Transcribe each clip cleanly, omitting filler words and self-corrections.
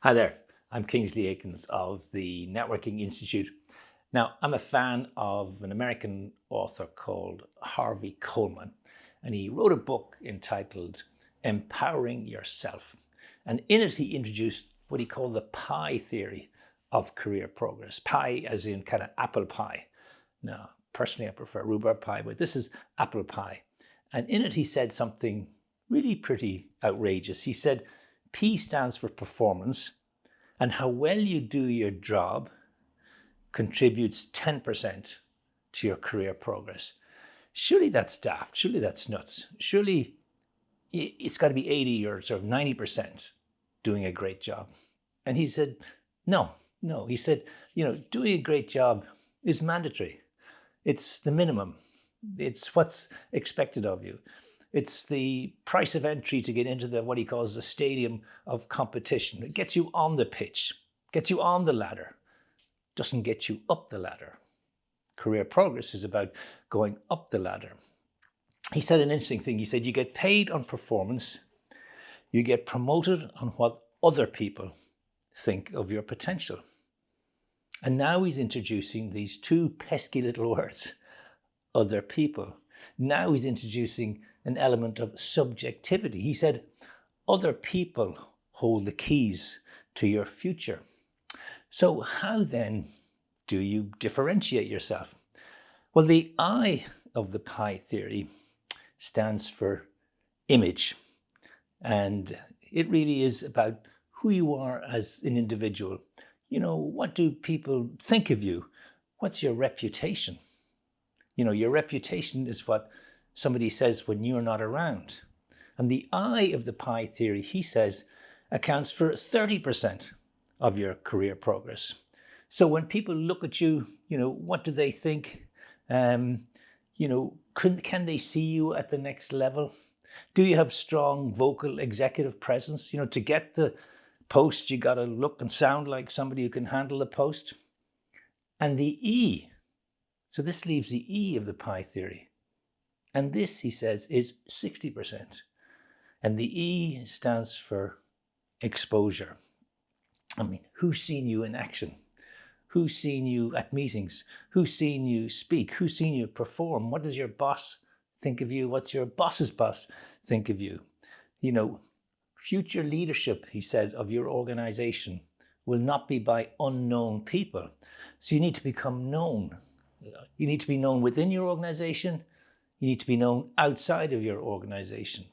Hi there, I'm Kingsley Aikens of the Networking Institute. Now, I'm a fan of an American author called Harvey Coleman, and he wrote a book entitled Empowering Yourself. And in it, he introduced what he called the pie theory of career progress. Pie as in kind of apple pie. Now, personally, I prefer rhubarb pie, but this is apple pie. And in it, he said something really pretty outrageous. He said, P stands for performance, and how well you do your job contributes 10% to your career progress. Surely that's daft. Surely that's nuts. Surely it's got to be 80 or sort of 90% doing a great job. And he said, no. He said, doing a great job is mandatory. It's the minimum. It's what's expected of you. It's the price of entry to get into what he calls the stadium of competition. It gets you on the pitch, gets you on the ladder, doesn't get you up the ladder. Career progress is about going up the ladder. He said an interesting thing. He said, you get paid on performance, you get promoted on what other people think of your potential. And now he's introducing these two pesky little words, other people. Now he's introducing an element of subjectivity. He said, other people hold the keys to your future. So how then do you differentiate yourself? Well, the I of the pie theory stands for image. And it really is about who you are as an individual. What do people think of you? What's your reputation? Your reputation is what somebody says when you're not around. And the I of the pie theory, he says, accounts for 30% of your career progress. So when people look at you, what do they think? Can they see you at the next level? Do you have strong vocal executive presence? To get the post, you got to look and sound like somebody who can handle the post. And the E, so this leaves the E of the pie theory. And this, he says, is 60%. And the E stands for exposure. I mean, who's seen you in action? Who's seen you at meetings? Who's seen you speak? Who's seen you perform? What does your boss think of you? What's your boss's boss think of you? Future leadership, he said, of your organization will not be by unknown people. So you need to become known. You need to be known within your organization. You need to be known outside of your organization.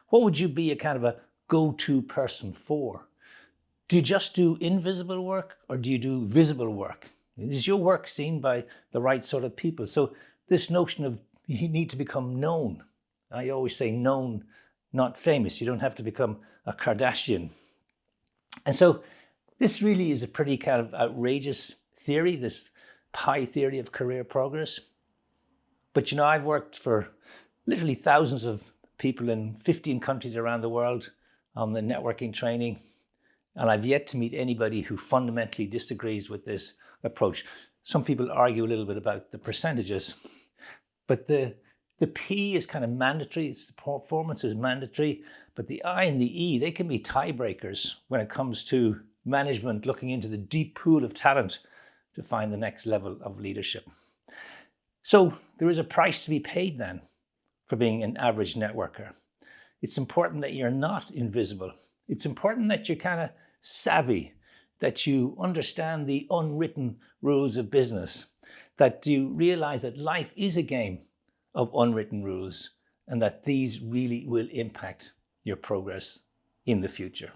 What would you be a kind of a go-to person for? Do you just do invisible work, or do you do visible work? Is your work seen by the right sort of people? So this notion of you need to become known. I always say known, not famous. You don't have to become a Kardashian. And so this really is a pretty kind of outrageous theory, this pie theory of career progress. But I've worked for literally thousands of people in 15 countries around the world on the networking training. And I've yet to meet anybody who fundamentally disagrees with this approach. Some people argue a little bit about the percentages, but the P is kind of mandatory. It's the performance is mandatory, but the I and the E, they can be tiebreakers when it comes to management looking into the deep pool of talent to find the next level of leadership. So there is a price to be paid then for being an average networker. It's important that you're not invisible. It's important that you're kind of savvy, that you understand the unwritten rules of business, that you realize that life is a game of unwritten rules and that these really will impact your progress in the future.